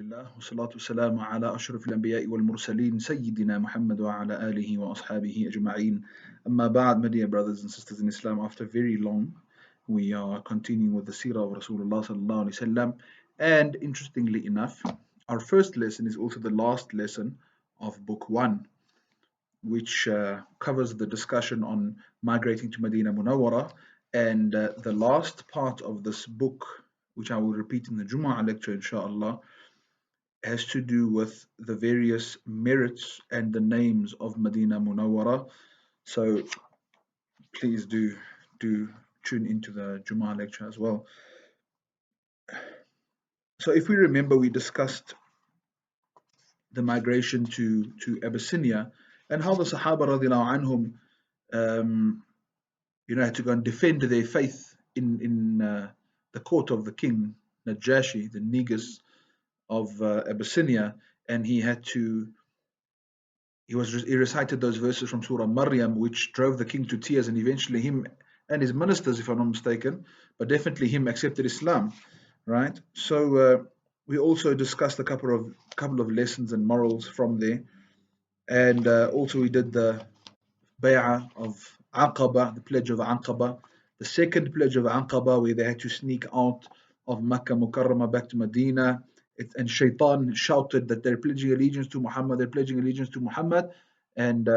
Alhamdulillah, wassalatu wassalamu ala ashrafil anbiya'i wal mursaleen, Sayyidina Muhammad wa ala alihi wa ashabihi ajma'een. Amma ba'd, my dear brothers and sisters in Islam, after very long, we are continuing with the Seerah of Rasulullah sallallahu alaihi wasallam. And interestingly enough, our first lesson is also the last lesson of Book 1, which covers the discussion on migrating to Madinah Munawarra. And the last part of this book, which I will repeat in the Jumu'ah lecture, inshallah, has to do with the various merits and the names of Madinah Munawwara. So please do tune into the Jummah lecture as well. So if we remember, we discussed the migration to Abyssinia and how the Sahaba radiallahu anhum had to go and defend their faith in the court of the king Najashi, the Negus of Abyssinia, and he recited those verses from Surah Maryam, which drove the king to tears, and eventually him and his ministers, if I'm not mistaken, but definitely him, accepted Islam, right? So we also discussed a couple of lessons and morals from there, and also we did the bay'ah of Aqaba, the pledge of Aqaba, the second pledge of Aqaba, where they had to sneak out of Makkah Mukarramah back to Medina. And Shaitan shouted that they're pledging allegiance to Muhammad, and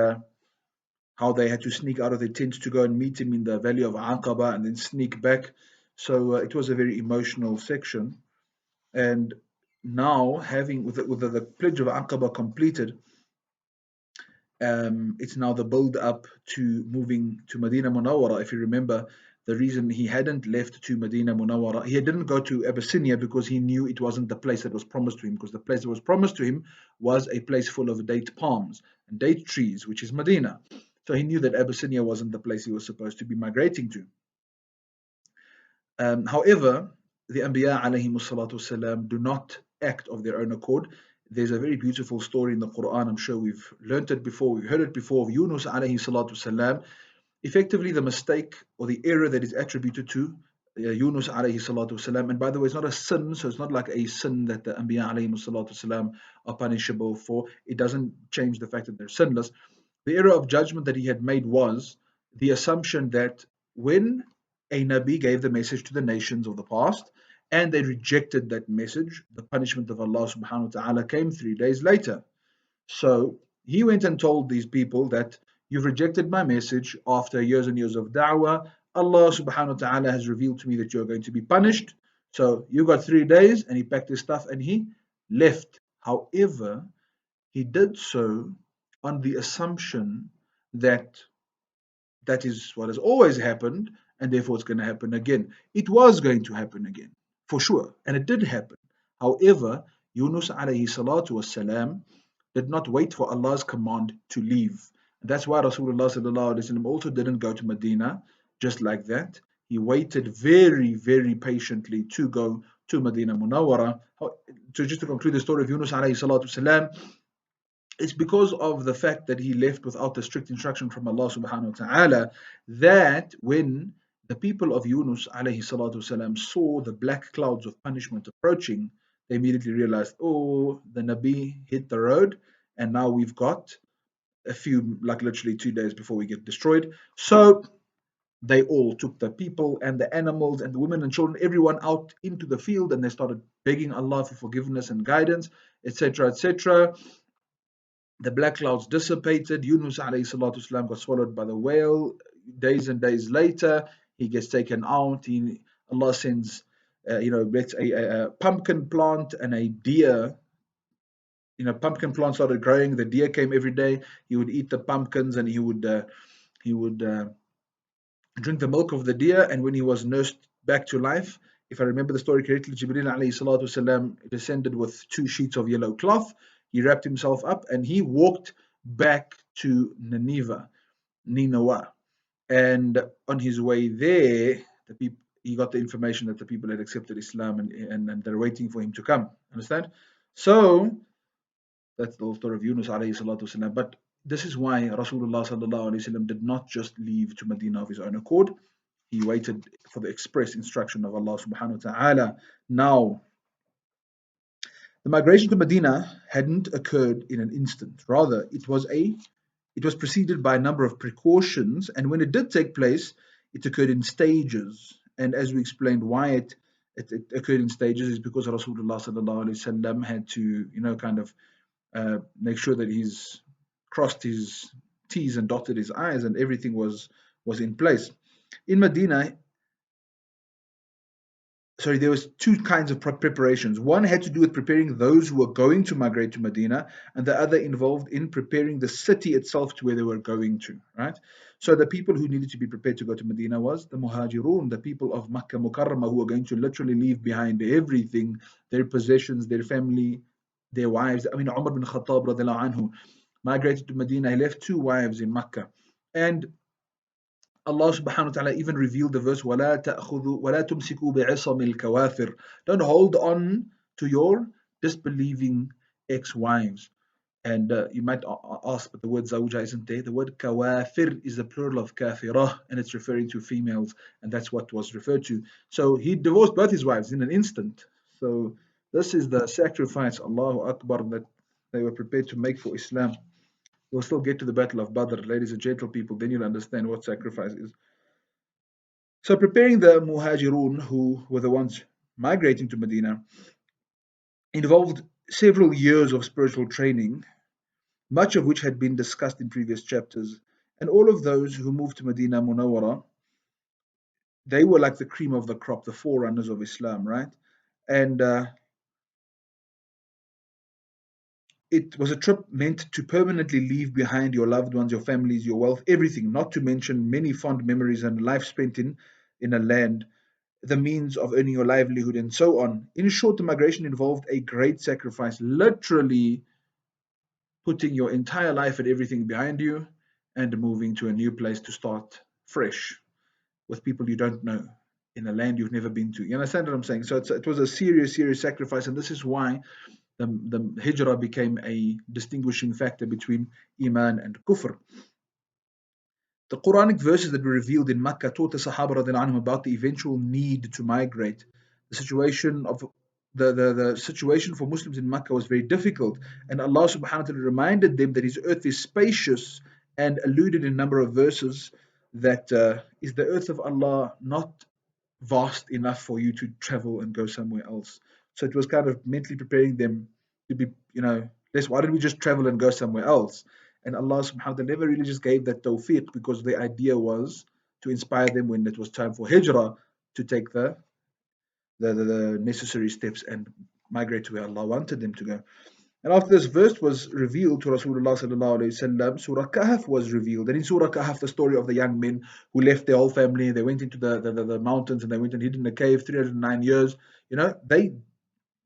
how they had to sneak out of their tents to go and meet him in the valley of Aqaba and then sneak back. So it was a very emotional section. And now, having with the pledge of Aqaba completed, it's now the build up to moving to Madinah Munawwara. If you remember, the reason he hadn't left to Madinah Munawwara, he didn't go to Abyssinia because he knew it wasn't the place that was promised to him, because the place that was promised to him was a place full of date palms and date trees, which is Medina. So he knew that Abyssinia wasn't the place he was supposed to be migrating to. However, the Anbiya alayhimus salatu wasalam do not act of their own accord. There's a very beautiful story in the Quran. I'm sure we've learnt it before, we've heard it before, of Yunus alayhi salatu wasalam. Effectively, the mistake or the error that is attributed to Yunus alayhi salatu wasalam, and by the way, it's not a sin, so it's not like a sin that the Anbiya alayhi salatu wasalam are punishable for. It doesn't change the fact that they're sinless. The error of judgment that he had made was the assumption that when a Nabi gave the message to the nations of the past and they rejected that message, the punishment of Allah subhanahu wa ta'ala came 3 days later. So he went and told these people that you've rejected my message after years and years of da'wah. Allah subhanahu wa ta'ala has revealed to me that you're going to be punished. So you got 3 days, and he packed his stuff and he left. However, he did so on the assumption that that is what has always happened, and therefore it's going to happen again. It was going to happen again, for sure, and it did happen. However, Yunus alayhi salatu wasalam did not wait for Allah's command to leave. And that's why Rasulullah sallallahu alaihi wasallam also didn't go to Medina just like that. He waited very, very patiently to go to Medina Munawwara. So just to conclude the story of Yunus alayhi salatu wasalam, it's because of the fact that he left without a strict instruction from Allah subhanahu wa ta'ala that when the people of Yunus alayhi salatu wasalam saw the black clouds of punishment approaching, they immediately realized, oh, the Nabi hit the road, and now we've got a few, like literally 2 days before we get destroyed. So they all took the people and the animals and the women and children, everyone out into the field, and they started begging Allah for forgiveness and guidance, etc., etc. The black clouds dissipated. Yunus alayhi salatu wasalam got swallowed by the whale. Days and days later, he gets taken out. Allah sends, a pumpkin plant and a deer. Pumpkin plant started growing. The deer came every day. He would eat the pumpkins, and he would drink the milk of the deer. And when he was nursed back to life, if I remember the story correctly, Jibreel alayhi salatu wasalam descended with 2 sheets of yellow cloth. He wrapped himself up and he walked back to Nineveh. And on his way there, he got the information that the people had accepted Islam, and they're waiting for him to come. Understand? So that's the whole story of Yunus alayhi salatu wasalam. But this is why Rasulullah sallallahu alaihi wasallam did not just leave to Medina of his own accord. He waited for the express instruction of Allah subhanahu wa ta'ala. Now, The migration to Medina hadn't occurred in an instant. Rather, it was preceded by a number of precautions, and when it did take place, it occurred in stages. And as we explained, why it occurred in stages is because Rasulullah sallallahu alaihi wasallam had to, kind of make sure that he's crossed his T's and dotted his I's, and everything was in place. In Medina, sorry, there was two kinds of preparations. One had to do with preparing those who were going to migrate to Medina, and the other involved in preparing the city itself to where they were going to, right? So the people who needed to be prepared to go to Medina was the Muhajirun, the people of Makkah Mukarramah, who were going to literally leave behind everything, their possessions, their family, their wives. I mean, Umar bin Khattab radiallahu anhu migrated to Medina. He left two wives in Makkah. And Allah subhanahu wa ta'ala even revealed the verse, وَلَا تَأْخُذُوا وَلَا تُمْسِكُوا بِعِصَمِ الْكَوَافِرِ. Don't hold on to your disbelieving ex-wives. And you might ask, but the word zawja isn't there. The word kawafir is the plural of kafirah, and it's referring to females, and that's what was referred to. So he divorced both his wives in an instant. So this is the sacrifice, Allahu Akbar, that they were prepared to make for Islam. We'll still get to the Battle of Badr, ladies and gentle people, then you'll understand what sacrifice is. So preparing the Muhajirun, who were the ones migrating to Medina, involved several years of spiritual training, much of which had been discussed in previous chapters. And all of those who moved to Medina Munawarra, they were like the cream of the crop, the forerunners of Islam, right? And it was a trip meant to permanently leave behind your loved ones, your families, your wealth, everything, not to mention many fond memories and life spent in a land, the means of earning your livelihood, and so on. In short, the migration involved a great sacrifice, literally putting your entire life and everything behind you and moving to a new place to start fresh with people you don't know in a land you've never been to. You understand what I'm saying? So it was a serious, serious sacrifice, and this is why the hijrah became a distinguishing factor between iman and kufr. The Quranic verses that were revealed in Makkah taught the Sahaba radiallahu anhum about the eventual need to migrate. The situation for Muslims in Makkah was very difficult, and Allah subhanahu wa ta'ala reminded them that His earth is spacious and alluded in a number of verses that is the earth of Allah not vast enough for you to travel and go somewhere else. So it was kind of mentally preparing them to be, why don't we just travel and go somewhere else? And Allah subhanahu wa ta'ala never really just gave that tawfiq, because the idea was to inspire them when it was time for hijrah to take the necessary steps and migrate to where Allah wanted them to go. And after this verse was revealed to Rasulullah sallallahu alaihi wasallam, Surah Kahf was revealed. And in Surah Kahf, the story of the young men who left their whole family, they went into the mountains and they went and hid in a cave 309 years. They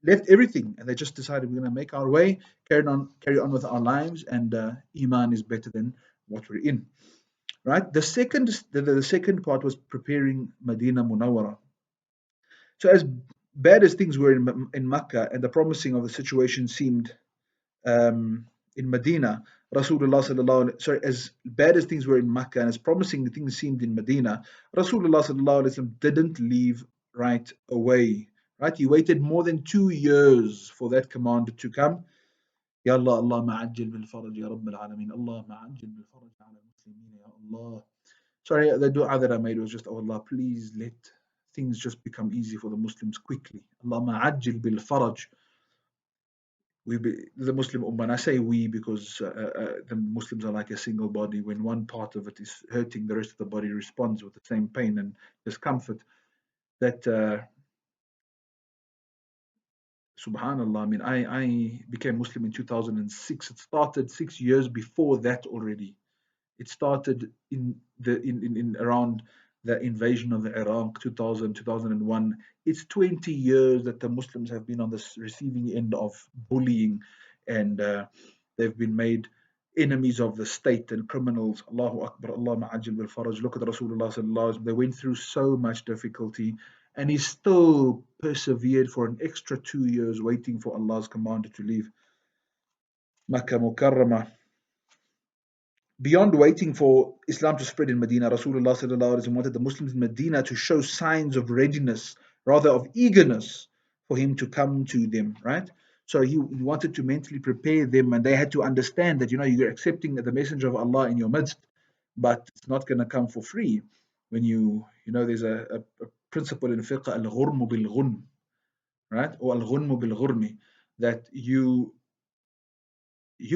left everything and they just decided, we're going to make our way, carry on with our lives, and iman is better than what we're in. Right? The second part was preparing Madinah Munawwara. So as bad as things were in Makkah and the promising of the situation seemed in Medina, Rasulullah sallallahu sorry, as bad as things were in Makkah and as promising things seemed in Medina, Rasulullah sallallahu alaihi wasallam didn't leave right away. Right? He waited more than 2 years for that command to come. Ya Allah, Allah ma'ajjil bil faraj ya Rabb al alameen. Allah ma'ajjil bil faraj ala muslimin ya Allah. Sorry, the dua that I made was just, oh Allah, please let things just become easy for the Muslims quickly. Allah ma'ajjil bil faraj. The Muslim Ummah, and I say we because the Muslims are like a single body. When one part of it is hurting, the rest of the body responds with the same pain and discomfort. That Subhanallah, I mean, I became Muslim in 2006. It started 6 years before that already. It started in around the invasion of Iraq, 2000, 2001. It's 20 years that the Muslims have been on the receiving end of bullying, and they've been made enemies of the state and criminals. Allahu Akbar, Allah ma'ajil bil faraj. Look at Rasulullah sallallahu alaihi wasallam. They went through so much difficulty, and he still persevered for an extra 2 years waiting for Allah's command to leave Makkah Mukarramah. Beyond waiting for Islam to spread in Medina, Rasulullah sallallahu alaihi wasallam wanted the Muslims in Medina to show signs of readiness, rather of eagerness for him to come to them, right? So he wanted to mentally prepare them, and they had to understand that, you're accepting the messenger of Allah in your midst, but it's not going to come for free. When there's a principle in fiqh, al-ghurm bil-ghunm, right? Or al-ghunm bil-ghurmi, that you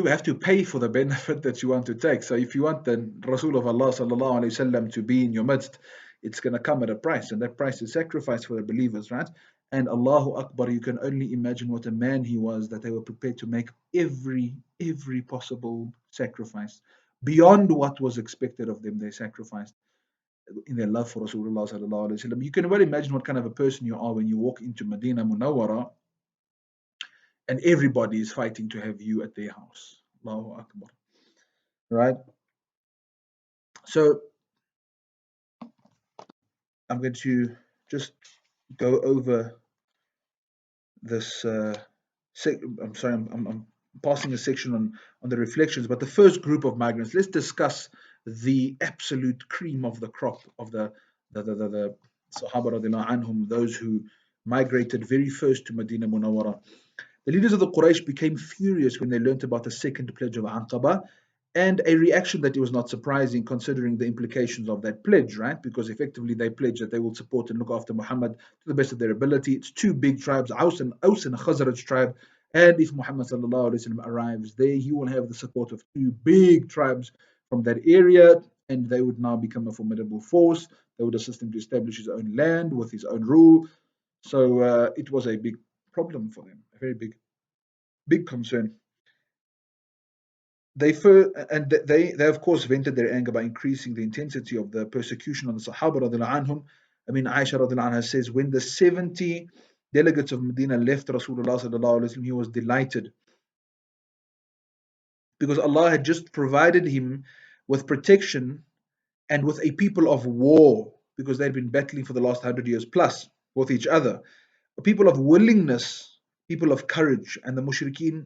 have to pay for the benefit that you want to take. So if you want the Rasul of Allah sallallahu alaihi wasallam to be in your midst, it's going to come at a price, and that price is sacrifice for the believers, right? And Allahu Akbar, you can only imagine what a man he was, that they were prepared to make every possible sacrifice beyond what was expected of them. They sacrificed in their love for Rasulullah sallallahu alaihi wasallam. You can well imagine what kind of a person you are when you walk into Madinah Munawarra and everybody is fighting to have you at their house. Allahu Akbar. Right? So I'm going to just go over this. I'm sorry, I'm passing a section on the reflections, but the first group of migrants, let's discuss the absolute cream of the crop of the Sahaba radiallahu anhum, those who migrated very first to Medina Munawwara. The leaders of the Quraysh became furious when they learnt about the second pledge of Aqaba, and a reaction that it was not surprising considering the implications of that pledge, right? Because effectively they pledged that they will support and look after Muhammad to the best of their ability. It's two big tribes, Aus and Khazraj tribe, and if Muhammad sallallahu alaihi wasallam arrives there, he will have the support of two big tribes from that area, and they would now become a formidable force. They would assist him to establish his own land with his own rule. So it was a big problem for them, a very big concern. They of course vented their anger by increasing the intensity of the persecution on the Sahaba radiallahu anhum. I mean, Aisha radiallahu anha says, when the 70 delegates of Medina left Rasulullah sallallahu alaihi wasallam, he was delighted because Allah had just provided him with protection and with a people of war, because they'd been battling for the last 100 years plus with each other, a people of willingness, people of courage, and the mushrikeen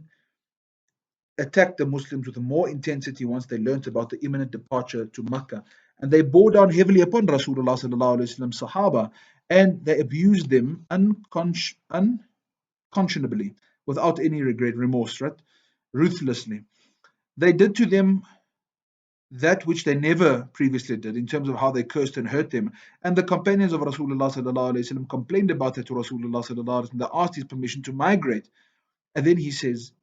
attacked the Muslims with more intensity once they learnt about the imminent departure to Makkah. And they bore down heavily upon Rasulullah sallallahu alaihi wasallam Sahaba, and they abused them unconscionably, without any regret, remorse, right? Ruthlessly. They did to them that which they never previously did in terms of how they cursed and hurt them. And the companions of Rasulullah sallallahu alaihi wasallam complained about it to Rasulullah sallallahu alaihi wasallam. They asked his permission to migrate. And then he says,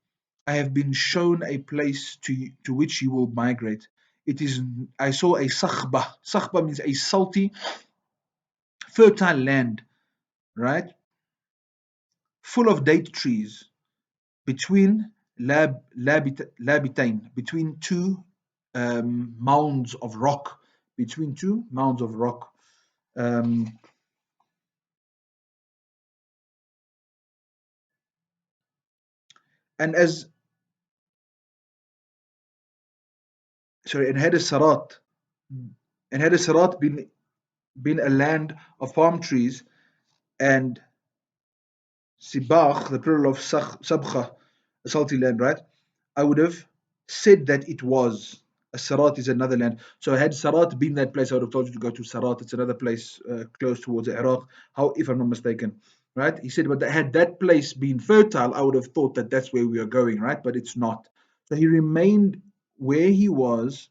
I have been shown a place to which you will migrate. I saw a sakhba. Sakhba means a salty, fertile land, right? Full of date trees between labitain, between two mounds of rock, between two mounds of rock. Um, and as sorry, and had a sarat, been a land of palm trees, and Sibach, the plural of Sabkha, a salty land, right? I would have said that it was. A Sarat is another land. So had Sarat been that place, I would have told you to go to Sarat. It's another place close towards Iraq, if I'm not mistaken, right? He said, but had that place been fertile, I would have thought that that's where we are going, right? But it's not. So he remained where he was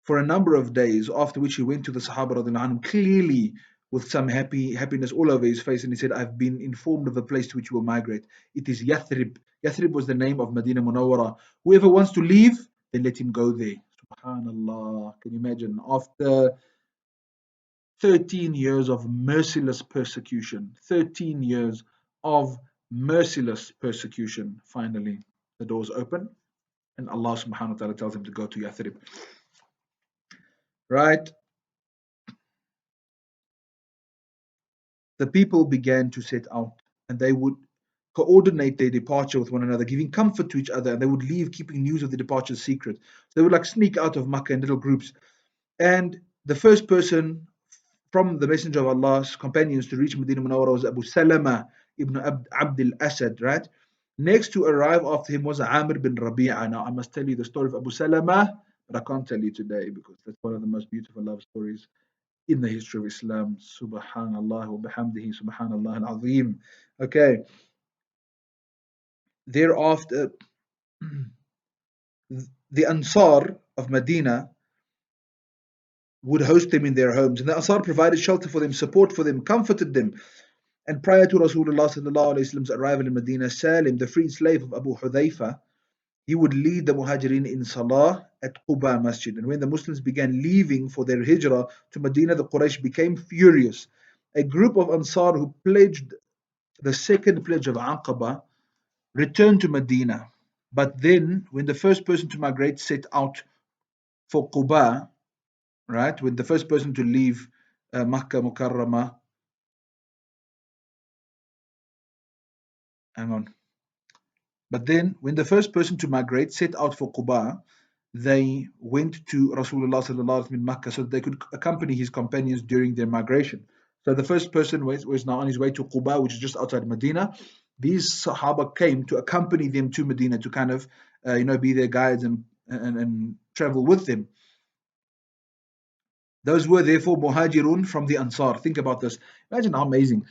for a number of days, after which he went to the Sahaba radiallahu anhum, clearly with some happiness all over his face, and he said, I've been informed of the place to which you will migrate. It is Yathrib. Yathrib was the name of Medina Munawwara. Whoever wants to leave, then let him go there. Subhanallah. Can you imagine? After 13 years of merciless persecution, 13 years of merciless persecution, finally the doors open, and Allah subhanahu wa ta'ala tells him to go to Yathrib. Right? The people began to set out, and they would coordinate their departure with one another, giving comfort to each other, and they would leave keeping news of the departure secret. So they would like sneak out of Makkah in little groups. And the first person from the Messenger of Allah's companions to reach Medina Munawwara was Abu Salama ibn Abd al-Asad, right? Next to arrive after him was Amir bin Rabi'a. Now I must tell you the story of Abu Salama, but I can't tell you today because that's one of the most beautiful love stories in the history of Islam. Subhanallah wa bihamdihi, subhanallah al-azim. Okay. thereafter, the Ansar of Medina would host them in their homes. And the Ansar provided shelter for them, support for them, comforted them. And prior to Rasulullah's arrival in Medina, Salim, the freed slave of Abu Hudhayfa, he would lead the Muhajirin in Salah at Quba Masjid. And when the Muslims began leaving for their hijrah to Medina, the Quraysh became furious. A group of Ansar who pledged the second pledge of Aqaba returned to Medina. But then, when the first person to migrate set out for Quba, right, when the first person to leave Makkah Mukarramah, hang on. But then, when the first person to migrate set out for Quba, they went to Rasulullah in Makkah so that they could accompany his companions during their migration. So the first person was now on his way to Quba, which is just outside Medina. These Sahaba came to accompany them to Medina to kind of, be their guides and travel with them. Those were therefore Muhajirun from the Ansar. Think about this. Imagine how amazing.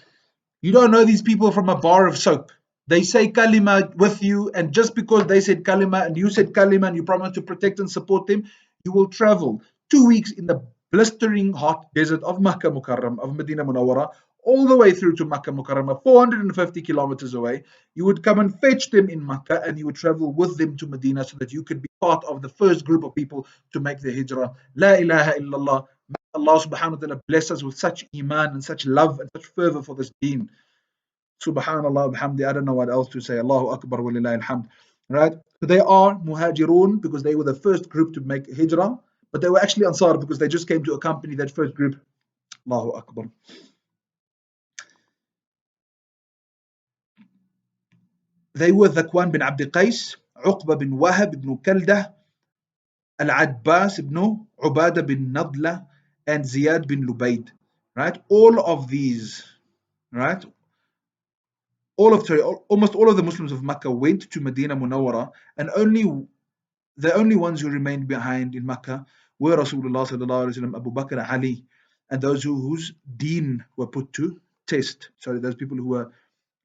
You don't know these people from a bar of soap. They say kalima with you, and just because they said kalima and you said kalima and you promise to protect and support them, you will travel 2 weeks in the blistering hot desert of Makkah Mukarram, of Medina Munawarra, all the way through to Makkah Mukarramah, 450 kilometers away. You would come and fetch them in Makkah and you would travel with them to Medina so that you could be part of the first group of people to make the hijrah. La ilaha illallah. May Allah subhanahu wa ta'ala bless us with such iman and such love and such fervor for this deen. Subhanallah, bihamdi, I don't know what else to say. Allahu Akbar, walillahi alhamd. Right? So they are muhajirun because they were the first group to make hijrah, but they were actually Ansar because they just came to accompany that first group. Allahu Akbar. They were Dhakwan bin Abd Qais, Uqba bin Wahab ibn Kaldah, Al-Adbas ibn Ubadah bin Nadla, and Ziyad bin Lubayd. Right? All of these, right? Almost all of the Muslims of Makkah went to Medina Munawwara, and the only ones who remained behind in Makkah were Rasulullah sallallahu alaihi wasallam, Abu Bakr, Ali, and those whose deen were put to test. So those people who were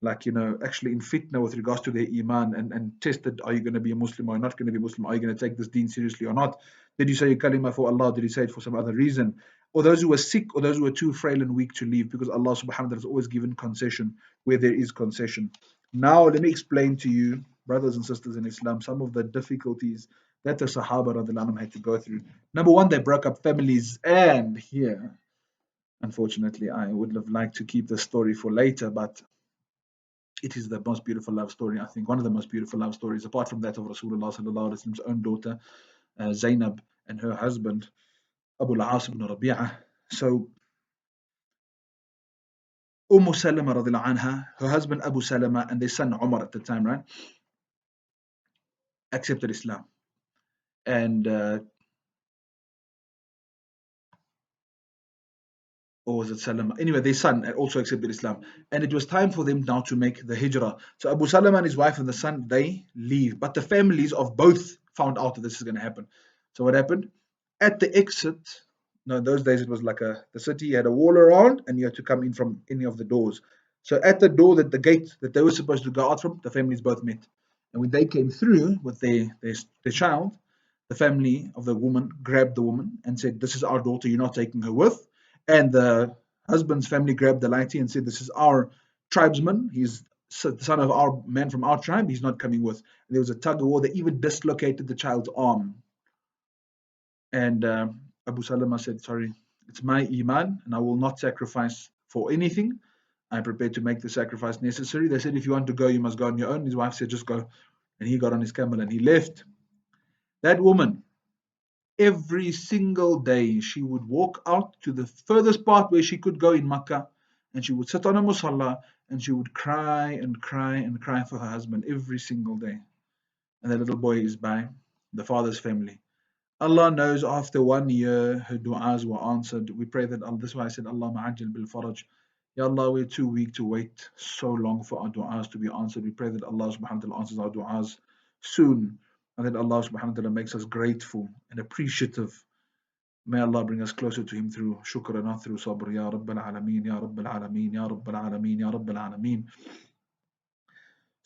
actually in fitna with regards to their iman and tested, are you going to be a Muslim or not going to be a Muslim? Are you going to take this deen seriously or not? Did you say your kalima for Allah? Did you say it for some other reason? Or those who were sick or those who were too frail and weak to leave, because Allah subhanahu wa ta'ala has always given concession where there is concession. Now let me explain to you, brothers and sisters in Islam, some of the difficulties that the Sahaba radiallahu anhum had to go through. Number one, they broke up families, and here, unfortunately, I would have liked to keep the story for later, but it is the most beautiful love story, I think, one of the most beautiful love stories, apart from that of Rasulullah sallallahu alaihi wasallam's own daughter, Zainab, and her husband, Abu al-As ibn Rabi'ah. So, Salama radiallahu anha, her husband Abu Salama, and their son Umar at the time, right, accepted Islam. And or was it Salama? Anyway, their son also accepted Islam. And it was time for them now to make the hijrah. So Abu Salama and his wife and the son, they leave. But the families of both found out that this is going to happen. So what happened? At the exit, no, in those days it was like the city had a wall around and you had to come in from any of the doors. So at the door, the gate that they were supposed to go out from, the families both met. And when they came through with their child, the family of the woman grabbed the woman and said, "This is our daughter, you're not taking her with." And the husband's family grabbed the laity and said, "This is our tribesman. He's the son of our man from our tribe. He's not coming with." And there was a tug of war. They even dislocated the child's arm. And Abu Salama said, "Sorry, it's my iman, and I will not sacrifice for anything. I'm prepared to make the sacrifice necessary." They said, "If you want to go, you must go on your own." His wife said, "Just go." And he got on his camel and he left. That woman, every single day, she would walk out to the furthest part where she could go in Makkah, and she would sit on a musalla and she would cry and cry and cry for her husband every single day. And the little boy is by the father's family. Allah knows after 1 year her du'as were answered. We pray that Allah, that's why I said, Allah ma'ajil bil faraj. Ya Allah, we're too weak to wait so long for our du'as to be answered. We pray that Allah subhanahu wa ta'ala answers our du'as soon, and that Allah subhanahu wa ta'ala makes us grateful and appreciative. May Allah bring us closer to Him through shukr and not through sabr. Ya Rabbil Alameen, Ya Rabbil Alameen, Ya Rabbil Alameen, Ya Rabbil Alameen.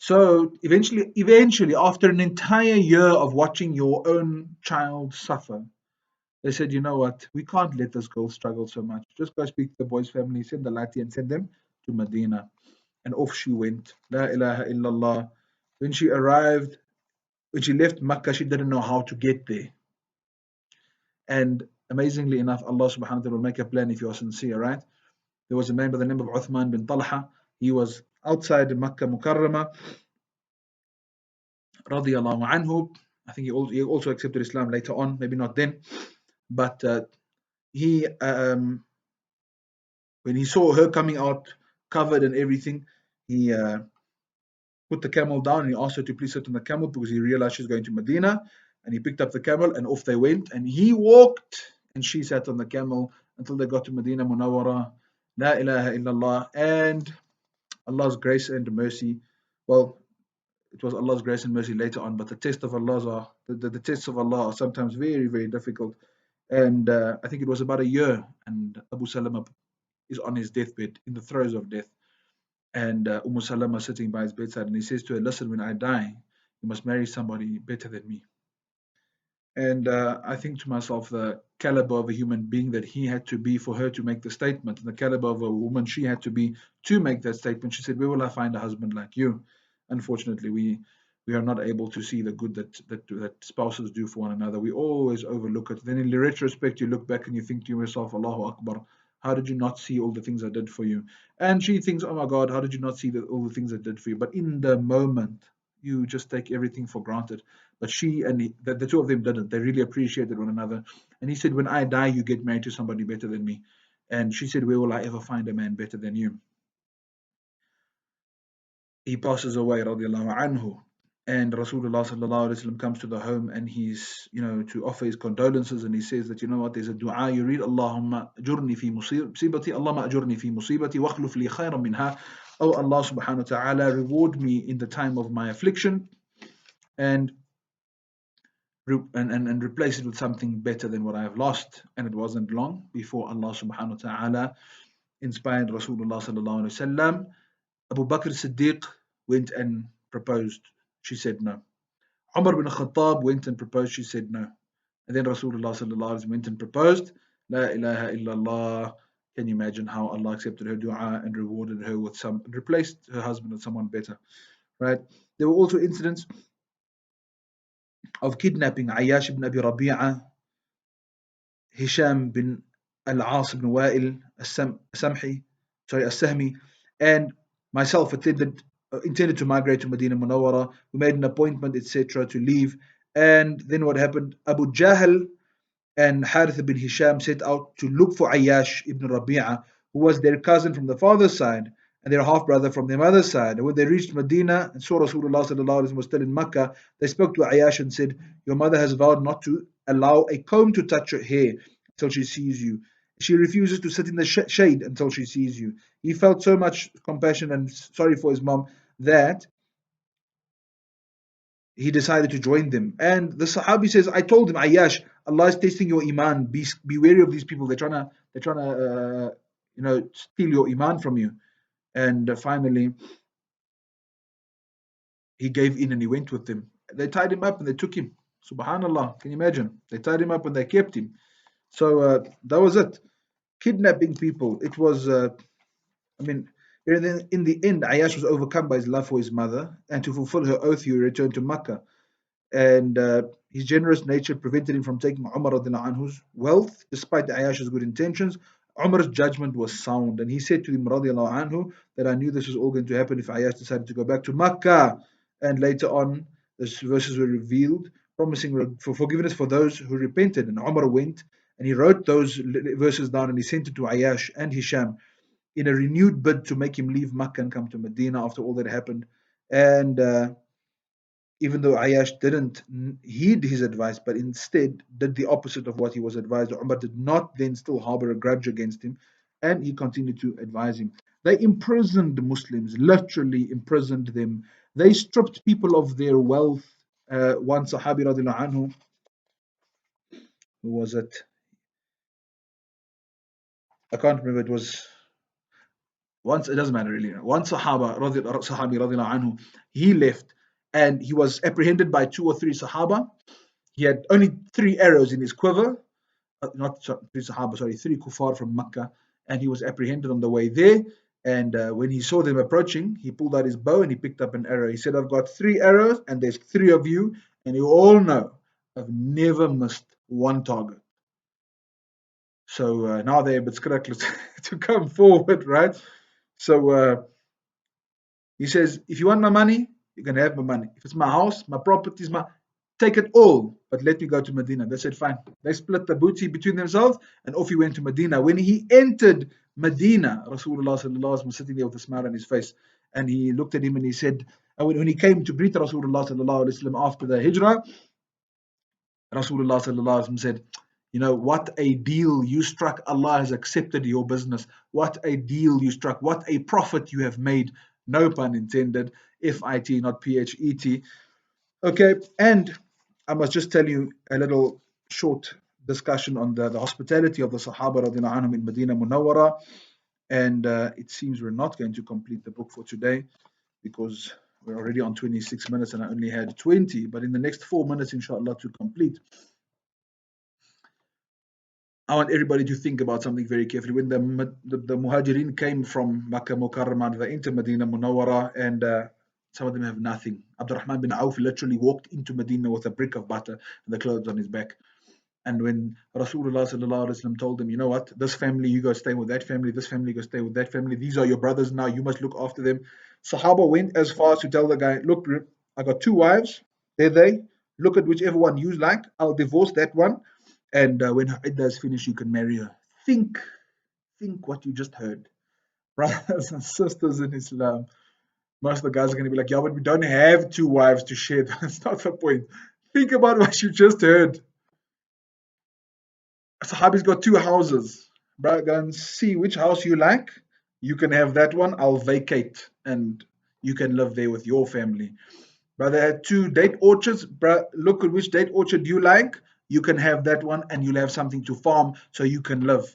So eventually, after an entire year of watching your own child suffer, they said, you know what, we can't let this girl struggle so much. Just go speak to the boy's family, send the lathi and send them to Medina. And off she went. La ilaha illallah. When she arrived, when she left Makkah, she didn't know how to get there. And amazingly enough, Allah subhanahu wa ta'ala will make a plan if you are sincere, right? There was a man by the name of Uthman bin Talha. He was outside Makkah Mukarramah, radiyallahu anhu. I think he also accepted Islam later on, maybe not then. But he, when he saw her coming out covered and everything, he put the camel down and he asked her to please sit on the camel because he realized she's going to Medina. And he picked up the camel and off they went. And he walked and she sat on the camel until they got to Medina Munawarra. La ilaha illallah. And Allah's grace and mercy. Well, it was Allah's grace and mercy later on, but the test of Allah are the tests of Allah are sometimes very, very difficult. And I think it was about a year, and Abu Salama is on his deathbed, in the throes of death. And Salama sitting by his bedside, and he says to her, listen, when I die, you must marry somebody better than me. And I think to myself, the caliber of a human being that he had to be for her to make the statement, and the caliber of a woman she had to be to make that statement. She said, where will I find a husband like you? Unfortunately, we are not able to see the good that spouses do for one another. We always overlook it. Then in retrospect, you look back and you think to yourself, Allahu Akbar, how did you not see all the things I did for you? And she thinks, oh my God, how did you not see all the things I did for you? But in the moment, you just take everything for granted. But she and the two of them didn't. They really appreciated one another. And he said, when I die, you get married to somebody better than me. And she said, where will I ever find a man better than you? He passes away, radiallahu anhu. And Rasulullah sallallahu alaihi wasallam comes to the home and he's, to offer his condolences. And he says that, you know what, there's a dua you read, Allahumma ajurni fi musibati, Allahumma ajurni fi musibati, wakhluf li khayran minha. Oh Allah subhanahu wa ta'ala, reward me in the time of my affliction and and replace it with something better than what I have lost. And it wasn't long before Allah subhanahu wa ta'ala inspired Rasulullah sallallahu alaihi wasallam. Abu Bakr Siddiq went and proposed. She said no. Umar bin Khattab went and proposed. She said no. And then Rasulullah sallallahu alaihi wasallam went and proposed. La ilaha illallah. Can you imagine how Allah accepted her dua and rewarded her with replaced her husband with someone better, right? There were also incidents of kidnapping. Ayyash ibn Abi Rabi'a, Hisham bin Al-As ibn Wa'il As-Samhi, As-Sahmi, and myself intended to migrate to Medina Munawarra. We made an appointment, etc., to leave. And then what happened? Abu Jahl and Harith bin Hisham set out to look for Ayyash ibn Rabi'a, who was their cousin from the father's side and their half brother from their mother's side. And when they reached Medina and saw Rasulullah sallallahu alaihi wasallam was still in Makkah, they spoke to Ayyash and said, your mother has vowed not to allow a comb to touch her hair until she sees you. She refuses to sit in the shade until she sees you. He felt so much compassion and sorry for his mom that he decided to join them. And the Sahabi says, I told him, Ayyash, Allah is testing your iman. Be wary of these people. They're trying to steal your iman from you. And finally, he gave in and he went with them. They tied him up and they took him. Subhanallah, can you imagine? They tied him up and they kept him. So that was it. Kidnapping people. It was, in the end, Ayyash was overcome by his love for his mother, and to fulfill her oath, he returned to Makkah. And his generous nature prevented him from taking Umar anhu's wealth, despite Ayyash's good intentions. Umar's judgment was sound, and he said to him radiallahu anhu that I knew this was all going to happen if Ayyash decided to go back to Makkah. And later on, these verses were revealed, promising for forgiveness for those who repented. And Umar went and he wrote those verses down and he sent it to Ayyash and Hisham in a renewed bid to make him leave Makkah and come to Medina after all that happened. And even though Ayyash didn't heed his advice, but instead did the opposite of what he was advised, Umar did not then still harbor a grudge against him, and he continued to advise him. They imprisoned Muslims, literally imprisoned them. They stripped people of their wealth. One Sahabi radiallahu anhu, who was it? I can't remember. It was Once, it doesn't matter really. One Sahabi radiallahu anhu, he left and he was apprehended by 2 or 3 Sahaba. He had only 3 arrows in his quiver, not 3 Sahaba, sorry, 3 kuffar from Mecca, and he was apprehended on the way there. And when he saw them approaching, he pulled out his bow and he picked up an arrow. He said, I've got 3 arrows, and there's 3 of you, and you all know I've never missed one target. So now they're a bit scruckless to come forward, right? So he says, if you want my money, you can have my money. If it's my house, my properties, take it all, but let me go to Medina. They said, fine. They split the booty between themselves, and off he went to Medina. When he entered Medina, Rasulullah sallallahu alaihi wasallam was sitting there with a smile on his face, and he looked at him and he said, when he came to greet Rasulullah sallallahu alaihi wasallam after the hijrah, Rasulullah sallallahu alaihi wasallam said, you know, what a deal you struck. Allah has accepted your business. What a deal you struck. What a profit you have made. No pun intended. F-I-T, not P-H-E-T. Okay, and I must just tell you a little short discussion on the hospitality of the Sahaba radiallahu anhum in Madinah Munawarra. And it seems we're not going to complete the book for today because we're already on 26 minutes and I only had 20. But in the next 4 minutes, inshallah, to complete, I want everybody to think about something very carefully. When the Muhajirin came from Makkah Mukarramah, they entered Medina Munawwara, and some of them have nothing. Abdurrahman bin Auf literally walked into Medina with a brick of butter and the clothes on his back. And when Rasulullah sallallahu alaihi wasallam told them, you know what, this family, you go stay with that family, this family, go stay with that family, these are your brothers now, you must look after them. Sahaba went as far as to tell the guy, look, I got 2 wives, they're they, look at whichever one you like, I'll divorce that one, and when her iddah is finished, you can marry her. Think what you just heard. Brothers and sisters in Islam, most of the guys are going to be like, yeah, but we don't have 2 wives to share. That's not the point. Think about what you just heard. A Sahabi's got 2 houses. Bro, go and see which house you like. You can have that one. I'll vacate and you can live there with your family. Brother had 2 date orchards. Bro, look at which date orchard you like. You can have that one and you'll have something to farm so you can live.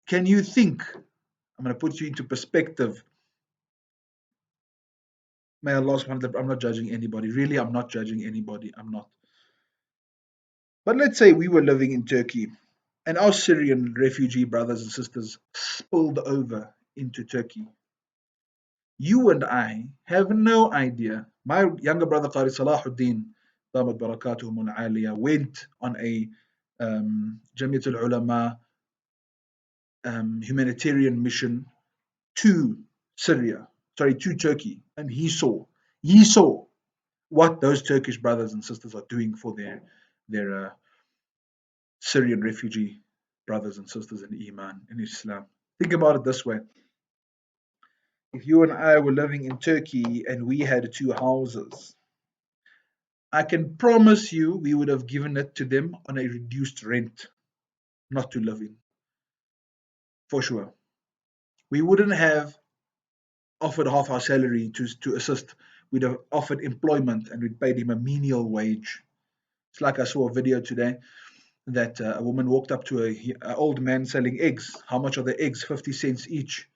Can you think? I'm going to put you into perspective. May Allah subhanahu wa ta'ala, I'm not judging anybody. Really, I'm not judging anybody. I'm not. But let's say we were living in Turkey and our Syrian refugee brothers and sisters spilled over into Turkey. You and I have no idea. My younger brother Qari Salahuddin, Damat Barakatuhum al-Aliyah, went on a Jamiat al-Ulama humanitarian mission to to Turkey, and he saw what those Turkish brothers and sisters are doing for their Syrian refugee brothers and sisters in Iman, in Islam. Think about it this way. If you and I were living in Turkey and we had 2 houses, I can promise you we would have given it to them on a reduced rent, not to live in. For sure. We wouldn't have offered half our salary to assist. We'd have offered employment and we'd paid him a menial wage. It's like I saw a video today that a woman walked up to an old man selling eggs. How much are the eggs? 50 cents each.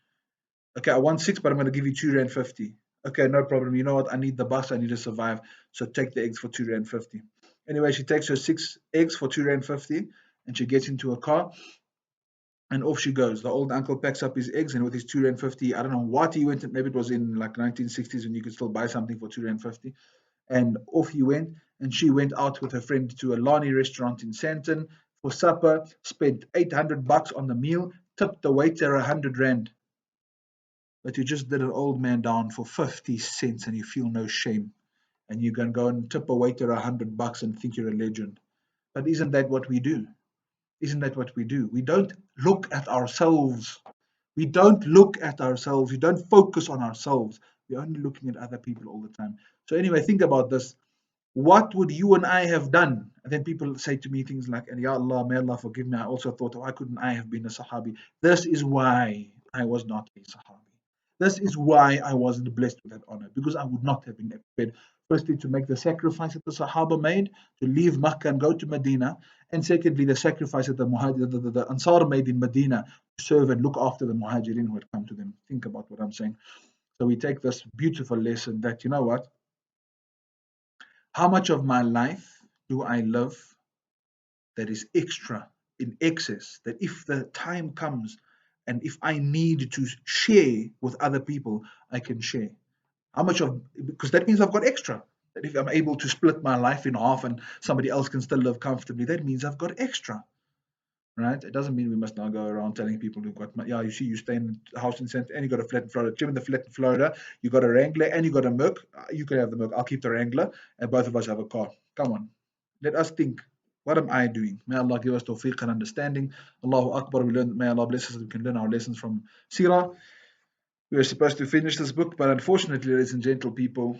Okay, I want 6, but I'm going to give you 2 rand 50. Okay, no problem. You know what? I need the bus. I need to survive. So take the eggs for 2 rand 50. Anyway, she takes her 6 eggs for 2 rand 50 and she gets into a car and off she goes. The old uncle packs up his eggs and with his 2 rand 50, I don't know what he went, maybe it was in like 1960s when you could still buy something for 2 rand 50. And off he went and she went out with her friend to a Lani restaurant in Sandton for supper, spent 800 bucks on the meal, tipped the waiter 100 rand. But you just did an old man down for 50 cents and you feel no shame. And you can go and tip a waiter 100 bucks and think you're a legend. But isn't that what we do? Isn't that what we do? We don't look at ourselves. We don't look at ourselves. We don't focus on ourselves. We're only looking at other people all the time. So anyway, think about this. What would you and I have done? And then people say to me things like, Ya Allah, may Allah forgive me. I also thought, why couldn't I have been a Sahabi? This is why I was not a Sahabi. This is why I wasn't blessed with that honor, because I would not have been prepared, firstly, to make the sacrifice that the Sahaba made, to leave Makkah and go to Medina, and secondly, the sacrifice that the Ansar made in Medina serve and look after the muhajirin who had come to them. Think about what I'm saying. So we take this beautiful lesson that, you know what? How much of my life do I live that is extra, in excess, that if the time comes and if I need to share with other people, I can share? How much of, because that means I've got extra. That if I'm able to split my life in half and somebody else can still live comfortably, that means I've got extra. Right? It doesn't mean we must now go around telling people who've got, yeah, you see, you stay in a house in Central and you got a flat in Florida. Jim in the flat in Florida, you got a Wrangler and you got a Merc. You can have the Merc. I'll keep the Wrangler, and both of us have a car. Come on. Let us think. What am I doing? May Allah give us tawfiq and understanding. Allahu Akbar. We learn, may Allah bless us. We can learn our lessons from Seerah. We were supposed to finish this book, but unfortunately, ladies and gentle people,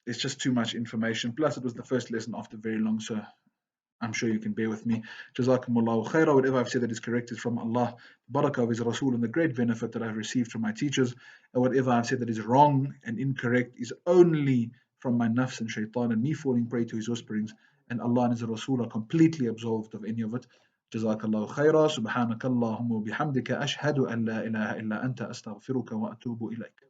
it's just too much information. Plus, it was the first lesson after very long, so I'm sure you can bear with me. Jazakumullahu khairah. Whatever I've said that is correct is from Allah, the barakah of His Rasul, and the great benefit that I've received from my teachers. And whatever I've said that is wrong and incorrect is only from my nafs and shaitan and me falling prey to his whisperings. And Allah and His Rasul are completely absolved of any of it. Jazakallahu khairah. Subhanakallahumma bihamdika ashhadu an la ilaha illa anta astaghfiruka wa atubu ilayk.